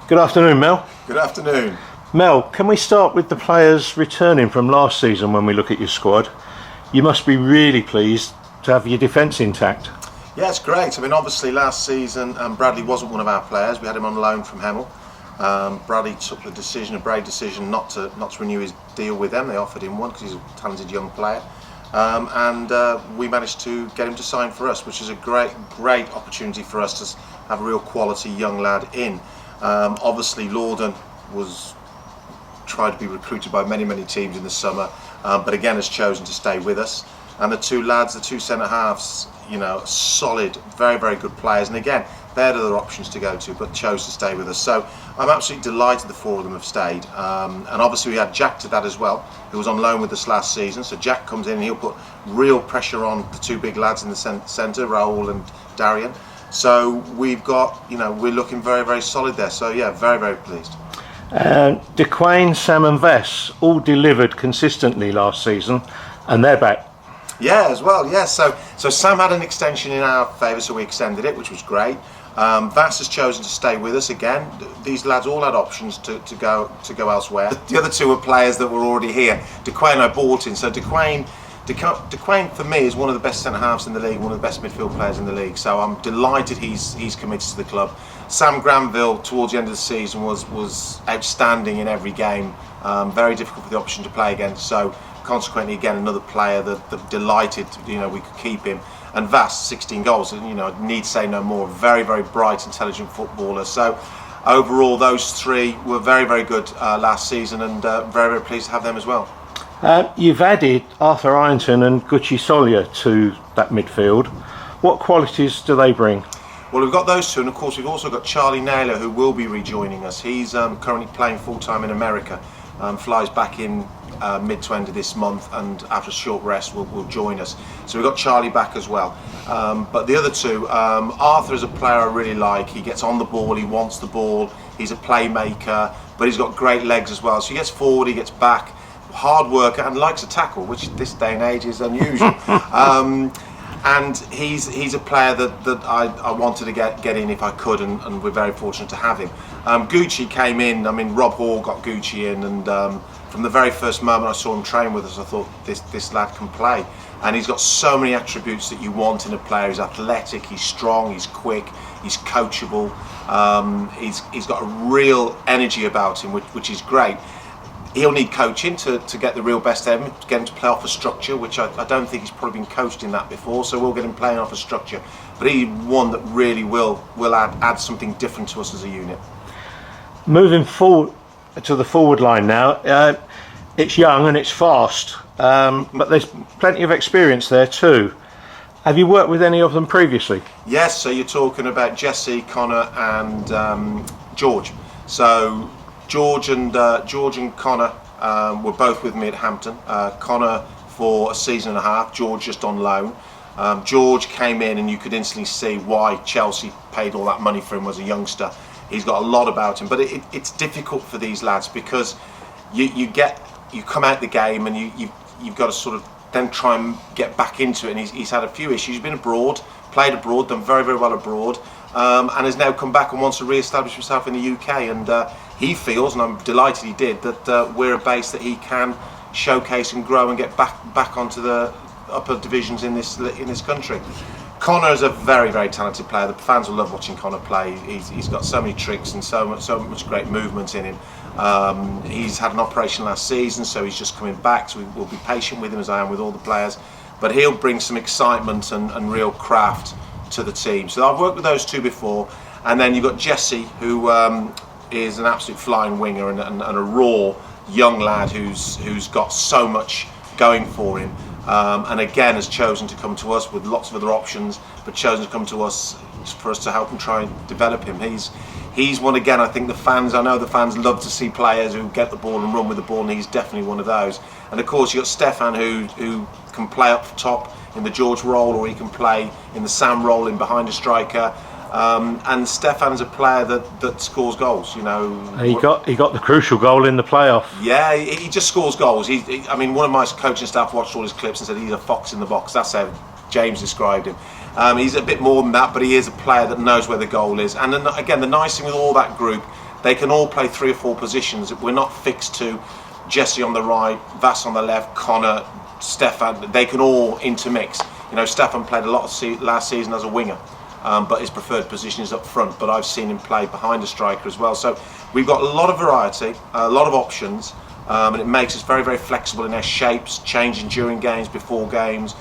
Good afternoon, Mel. Good afternoon. Mel, can we start with the players returning from last season when we look at your squad? You must be really pleased to have your defence intact. Yeah, it's great. I mean, obviously last season Bradley wasn't one of our players. We had him on loan from Hemel. Bradley took the decision, a brave decision, not to renew his deal with them. They offered him one because he's a talented young player. We managed to get him to sign for us, which is a great opportunity for us to have a real quality young lad in. Obviously Lorden was tried to be recruited by many teams in the summer, but again has chosen to stay with us. And the two lads, the two centre halves, solid, very good players, and again they had other options to go to but chose to stay with us. So I'm absolutely delighted the four of them have stayed, and obviously we had Jack to that as well, who was on loan with us last season. So Jack comes in and he'll put real pressure on the two big lads in the centre, Raoul and Darian. So we've got, we're looking very solid there. So yeah, very pleased. DeQuain, Sam and Vass all delivered consistently last season, and they're back. Yeah, as well. Yeah. So Sam had an extension in our favour, so we extended it, which was great. Vass has chosen to stay with us again. These lads all had options to go elsewhere. The other two were players that were already here. DeQuain I bought in. So DeQuain for me is one of the best centre halves in the league, one of the best midfield players in the league. So I'm delighted he's committed to the club. Sam Granville towards the end of the season was outstanding in every game. Very difficult for the option to play against. So consequently, again, another player that delighted we could keep him. And Vass, 16 goals, and need to say no more. Very bright, intelligent footballer. So overall, those three were very good last season, and very pleased to have them as well. You've added Arthur Ironton and Gucci Solia to that midfield. What qualities do they bring? Well, we've got those two, and of course we've also got Charlie Naylor, who will be rejoining us. He's currently playing full-time in America, flies back in mid to end of this month, and after a short rest will join us. So we've got Charlie back as well. But the other two, Arthur is a player I really like. He gets on the ball, he wants the ball, he's a playmaker, but he's got great legs as well. So he gets forward, he gets back, hard worker, and likes a tackle, which this day and age is unusual. And he's a player that I wanted to get in if I could, and we're very fortunate to have him. Gucci came in. I mean, Rob Hall got Gucci in, and from the very first moment I saw him train with us, I thought this lad can play. And he's got so many attributes that you want in a player. He's athletic, he's strong, he's quick, he's coachable. He's got a real energy about him, which is great. He'll need coaching to get the real best out of him, to get him to play off a structure, which I don't think he's probably been coached in that before, so we'll get him playing off a structure. But he's one that really will add something different to us as a unit. Moving forward to the forward line now, it's young and it's fast, but there's plenty of experience there too. Have you worked with any of them previously? Yes, so you're talking about Jesse, Connor and George. So George and Connor were both with me at Hampton. Connor for a season and a half, George just on loan. George came in and you could instantly see why Chelsea paid all that money for him as a youngster. He's got a lot about him, but it's difficult for these lads because you come out the game and you've got to sort of then try and get back into it, and he's had a few issues. He's been abroad, played abroad, done very well abroad, and has now come back and wants to re-establish himself in the UK, and he feels, and I'm delighted he did, that we're a base that he can showcase and grow and get back onto the upper divisions in this country. Connor is a very talented player. The fans will love watching Connor play. He's got so many tricks and so much great movement in him. He's had an operation last season, so he's just coming back, so we'll be patient with him, as I am with all the players, but he'll bring some excitement and real craft to the team. So I've worked with those two before, and then you've got Jesse, who is an absolute flying winger and a raw young lad who's got so much going for him, and again has chosen to come to us with lots of other options, but chosen to come to us for us to help and try and develop him. He's one, again, I think I know the fans love to see players who get the ball and run with the ball, and he's definitely one of those. And of course you've got Stefan, who can play up top in the George role, or he can play in the Sam role in behind a striker. And Stefan's a player that scores goals. He got the crucial goal in the playoff. Yeah, he just scores goals. I mean, one of my coaching staff watched all his clips and said he's a fox in the box. That's how James described him. He's a bit more than that, but he is a player that knows where the goal is. And then, again, the nice thing with all that group, they can all play 3 or 4 positions. We're not fixed to Jesse on the right, Vass on the left, Connor, Stefan. They can all intermix. You know, Stefan played a lot of last season as a winger, but his preferred position is up front. But I've seen him play behind a striker as well. So we've got a lot of variety, a lot of options, and it makes us very, very flexible in our shapes, changing during games, before games,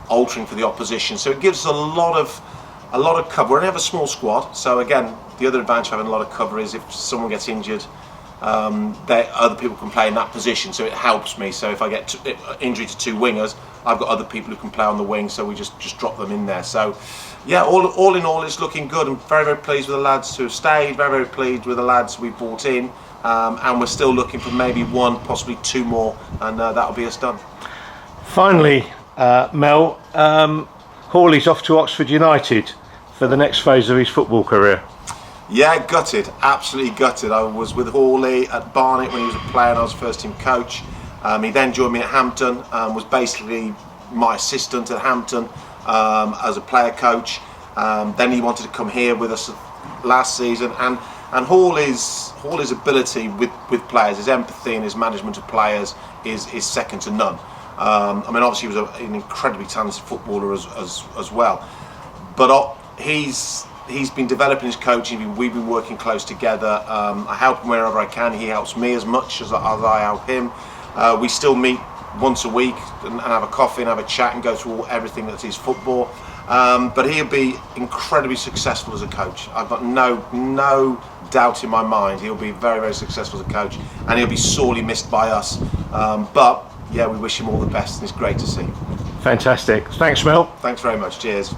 altering for the opposition. So it gives us a lot of cover. We only have a small squad, so again, the other advantage of having a lot of cover is if someone gets injured, other people can play in that position, so it helps me. So if I get injury to 2 wingers, I've got other people who can play on the wing, so we just drop them in there. So yeah, all in all, it's looking good. I'm very, very pleased with the lads who have stayed, very, very pleased with the lads we've brought in, and we're still looking for maybe 1, possibly 2 more, and that'll be us done. Finally, Mel, Hawley's off to Oxford United for the next phase of his football career. Yeah, gutted, absolutely gutted. I was with Hawley at Barnet when he was a player and I was first team coach. He then joined me at Hampton, was basically my assistant at Hampton as a player coach. Then he wanted to come here with us last season, and Hawley's ability with players, his empathy and his management of players is second to none. I mean, obviously he was an incredibly talented footballer as well, but he's been developing his coaching. We've been working close together. I help him wherever I can. He helps me as much as I help him. We still meet once a week and have a coffee and have a chat and go through everything that is football. But he'll be incredibly successful as a coach. I've got no doubt in my mind he'll be very, very successful as a coach, and he'll be sorely missed by us. But yeah, we wish him all the best, and it's great to see. Fantastic. Thanks, Mel. Thanks very much. Cheers.